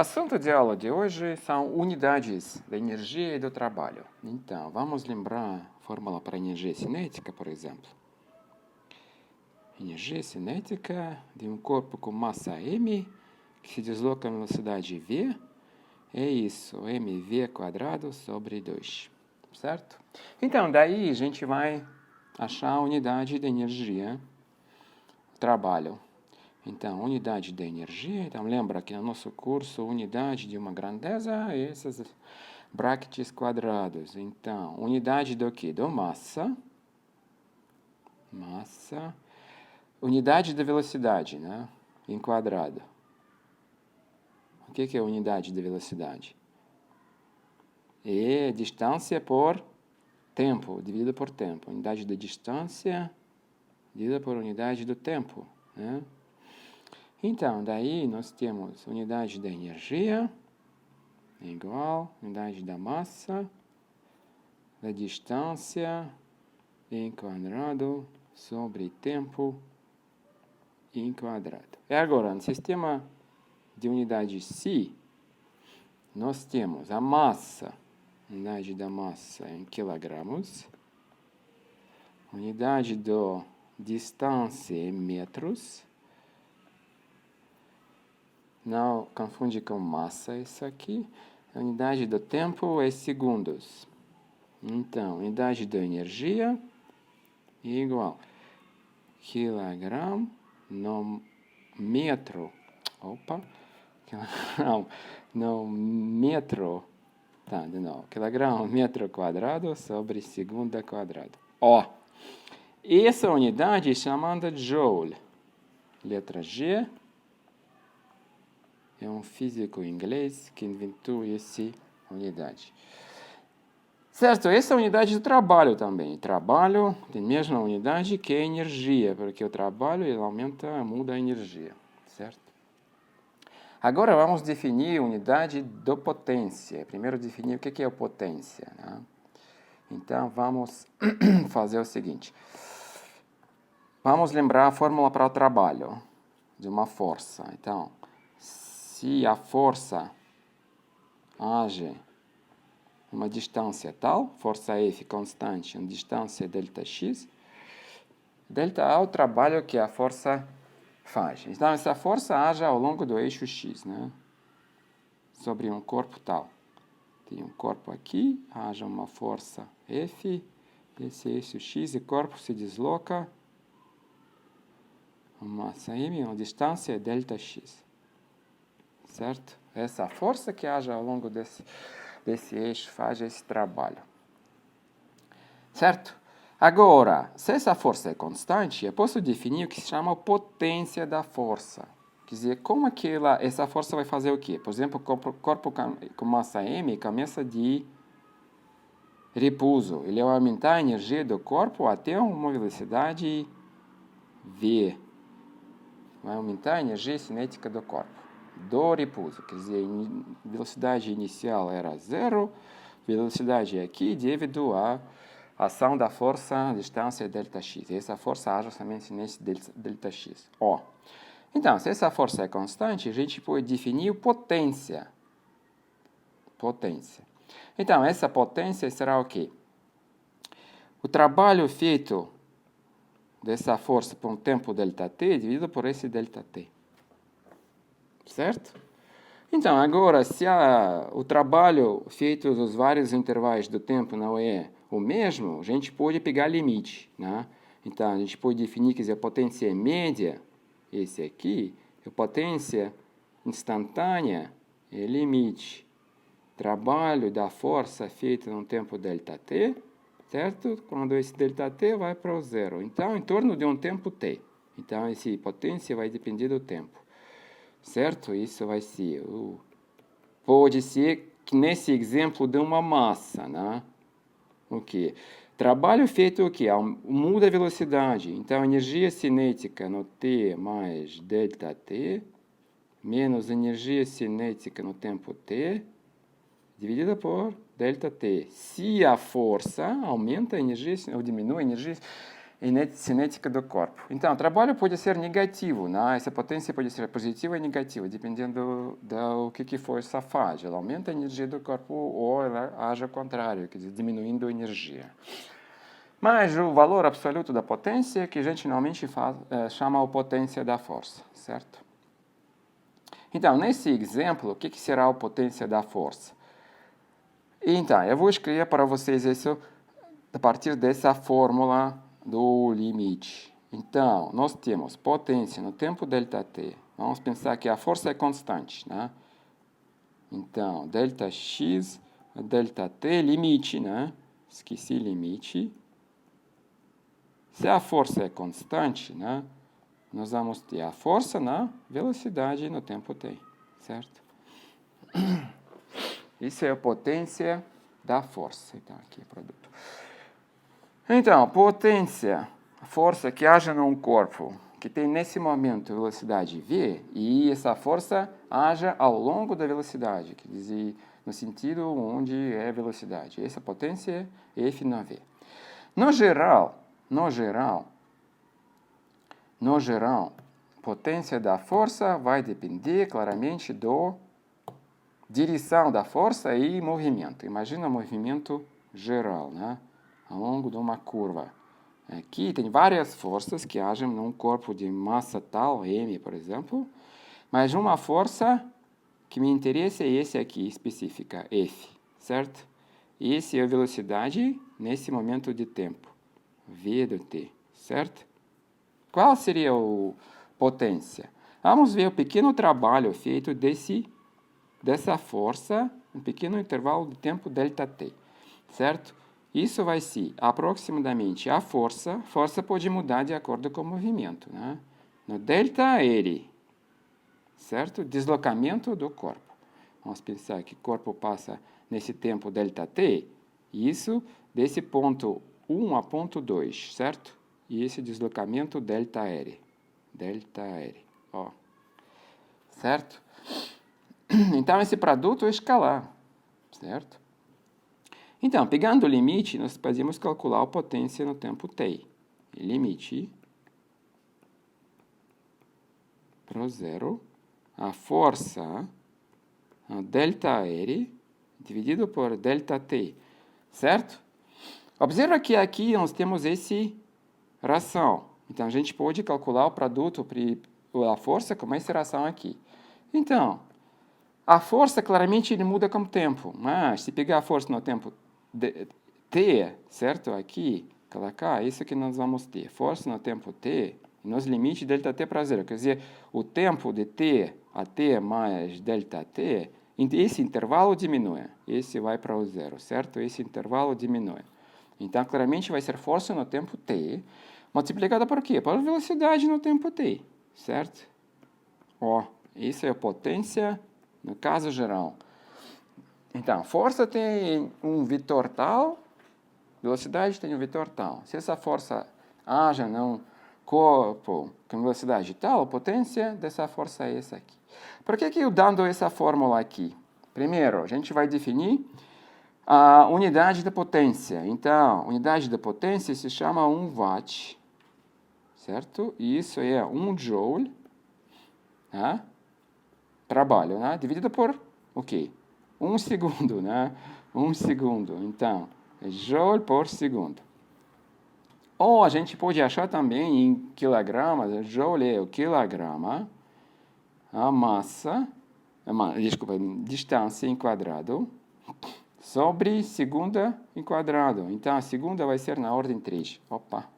Assunto de aula de hoje são unidades da energia e do trabalho. Então, vamos lembrar a fórmula para energia cinética, por exemplo. Energia cinética de um corpo com massa m, que se desloca a velocidade v, é isso, mv quadrado sobre 2, certo? Então, daí a gente vai achar a unidade de energia, trabalho. Então, unidade de energia, então lembra que no nosso curso, unidade de uma grandeza, esses brackets quadrados. Então, unidade do quê? Do massa. Massa. Unidade de velocidade, né? Em quadrado. O que é unidade de velocidade? É distância por tempo, dividida por tempo. Unidade de distância dividida por unidade do tempo, né? Então, daí nós temos unidade da energia igual unidade da massa, da distância em quadrado sobre tempo em quadrado. E agora, no sistema de unidade Ci, nós temos a massa, unidade da massa em quilogramas, unidade da distância em metros. Não confunde com massa isso aqui. A unidade do tempo é segundos. Então, unidade da energia é igual quilograma no metro. Opa! Quilograma no metro. Tá, de novo. Quilograma metro quadrado sobre segundo quadrado. Ó! Essa unidade é chamada Joule. Letra G. É um físico inglês que inventou essa unidade. Certo, essa é a unidade do trabalho também. Trabalho tem a mesma unidade que a energia, porque o trabalho ele aumenta, muda a energia, certo? Agora vamos definir a unidade da potência. Primeiro definir o que é a potência, né? Então vamos fazer o seguinte. Vamos lembrar a fórmula para o trabalho de uma força. Então, se a força age uma distância tal, força F constante, uma distância ΔX, ΔA é o trabalho que a força faz. Então, essa força age ao longo do eixo X, né? Sobre um corpo tal. Tem um corpo aqui, age uma força F, esse eixo X, e o corpo se desloca, uma massa M, uma distância ΔX. Certo? Essa força que age ao longo desse eixo faz esse trabalho. Certo? Agora, se essa força é constante, eu posso definir o que se chama potência da força. Quer dizer, como essa força vai fazer o quê? Por exemplo, o corpo com massa M começa de repouso. Ele vai aumentar a energia do corpo até uma velocidade V. Vai aumentar a energia cinética do corpo. Do repouso, quer dizer, velocidade inicial era zero, velocidade aqui devido à ação da força à distância ΔX. Essa força age somente nesse ΔX. Ó. Então, se essa força é constante, a gente pode definir potência. Potência. Então, essa potência será o quê? O trabalho feito dessa força por um tempo ΔT dividido por esse ΔT. Certo? Então, agora, se o trabalho feito nos vários intervalos do tempo não é o mesmo, a gente pode pegar limite, né? Então, a gente pode definir que a potência média, esse aqui, a potência instantânea é limite. Trabalho da força feito no tempo ΔT, certo? Quando esse ΔT vai para o zero. Então, em torno de um tempo t. Então, essa potência vai depender do tempo. Certo? Isso vai ser... Pode ser que nesse exemplo de uma massa, né? O quê? Trabalho feito o quê? Muda a velocidade. Então, energia cinética no t mais ΔT, menos energia cinética no tempo t, dividida por ΔT. Se a força aumenta a energia ou diminui a energia cinética do corpo. Então, o trabalho pode ser negativo, né? Essa potência pode ser positiva e negativa, dependendo do que for essa fase. Ela aumenta a energia do corpo ou ela age ao contrário, quer dizer, diminuindo a energia. Mas o valor absoluto da potência, que a gente normalmente chama de potência da força, certo? Então, nesse exemplo, o que será a potência da força? Então, eu vou escrever para vocês isso a partir dessa fórmula do limite. Então, nós temos potência no tempo ΔT. Vamos pensar que a força é constante, né? Então, ΔX, ΔT, limite, né? Esqueci limite. Se a força é constante, né? Nós vamos ter a força na velocidade no tempo t, certo? Isso é a potência da força. Então, aqui é produto. Então, potência, força que age num corpo que tem nesse momento velocidade v, e essa força age ao longo da velocidade, quer dizer, no sentido onde é velocidade. Essa potência é F na v. No geral, potência da força vai depender claramente da direção da força e movimento. Imagina o movimento geral, né? Ao longo de uma curva. Aqui tem várias forças que agem num corpo de massa tal, m, por exemplo, mas uma força que me interessa é esse aqui, específica, F, certo? Essa é a velocidade nesse momento de tempo, v do t, certo? Qual seria a potência? Vamos ver o pequeno trabalho feito dessa força, um pequeno intervalo de tempo ΔT, certo? Isso vai ser aproximadamente a força. Força pode mudar de acordo com o movimento, né? No ΔR, certo? Deslocamento do corpo. Vamos pensar que o corpo passa nesse tempo ΔT, isso desse ponto 1 a ponto 2, certo? E esse deslocamento ΔR. ΔR, ó. Certo? Então, esse produto é escalar, certo? Então, pegando o limite, nós podemos calcular a potência no tempo t. Limite para o zero, a força, a ΔR, dividido por ΔT, certo? Observa que aqui nós temos esse ração. Então, a gente pode calcular o produto, a força com essa ração aqui. Então, a força claramente ele muda com o tempo, mas se pegar a força no tempo t, certo? Aqui, colocar, isso que nós vamos ter. Força no tempo t, nos limites ΔT para zero. Quer dizer, o tempo de t a t mais ΔT, esse intervalo diminui. Esse vai para o zero, certo? Esse intervalo diminui. Então, claramente vai ser força no tempo t, multiplicada por quê? Por velocidade no tempo t, certo? Ó, isso é a potência no caso geral. Então, força tem um vetor tal, velocidade tem um vetor tal. Se essa força age num corpo com velocidade tal, a potência dessa força é essa aqui. Por que eu dando essa fórmula aqui? Primeiro, a gente vai definir a unidade da potência. Então, unidade da potência se chama 1 watt, certo? E isso é 1 joule, né? Trabalho, né? Dividido por o quê? 1 segundo, né? 1 segundo. Então, é joule por segundo. Ou a gente pode achar também em quilogramas. Joule é o quilograma. A massa, distância em quadrado, sobre segunda em quadrado. Então, a segunda vai ser na ordem 3. Opa,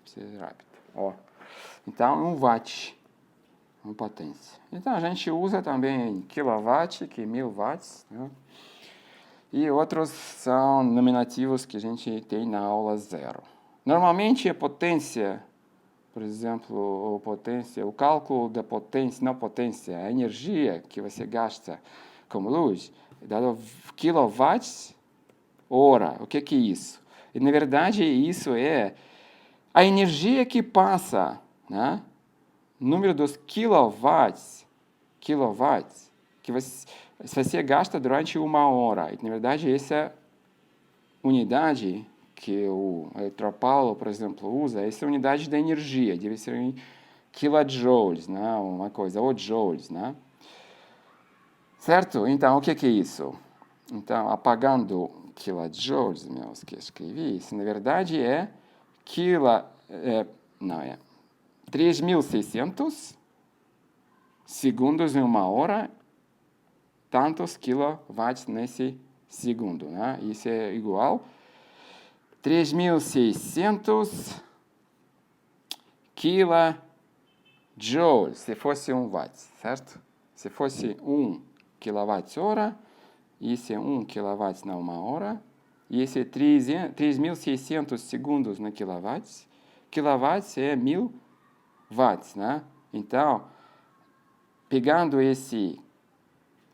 precisa ser rápido. Ó. Então, 1 watt. Uma potência. Então, a gente usa também kilowatt, que é 1000 watts, né? E outros são nominativos que a gente tem na aula 0. Normalmente, a potência, por exemplo, o cálculo da potência, não potência, a energia que você gasta como luz, é dado kilowatts hora. O que é isso? E, na verdade, isso é a energia que passa, né? Número dos kilowatts que você gasta durante 1 hora. E, na verdade, essa unidade que o Eletropaulo, por exemplo, usa, essa é a unidade de energia, deve ser em kilojoules, né? Uma coisa, ou joules, né? Certo? Então, o que é isso? Então, apagando kilojoules, meus, que escrevi, isso na verdade é não, é 3.600 segundos em uma hora, tantos kilowatts nesse segundo, né? Isso é igual 3.600 kilojoules, se fosse 1 watt, certo? Se fosse 1 kWh, isso é 1 kW na uma hora, e esse é 3.600 segundos na kilowatts. Kilowatts é 1.000 watts, né? Então, pegando esse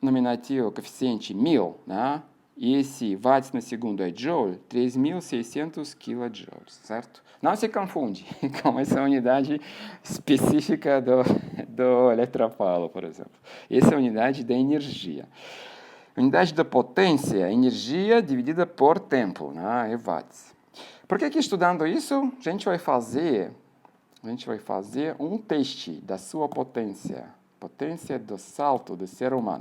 nominativo coeficiente 1.000, né? E esse watts no segundo é joule, 3.600 kilojoules, certo? Não se confunde com essa unidade específica do Eletropaulo, por exemplo. Essa é a unidade da energia. Unidade da potência é energia dividida por tempo, né? É watts. Por que estudando isso, a gente vai fazer um teste da sua potência do salto do ser humano.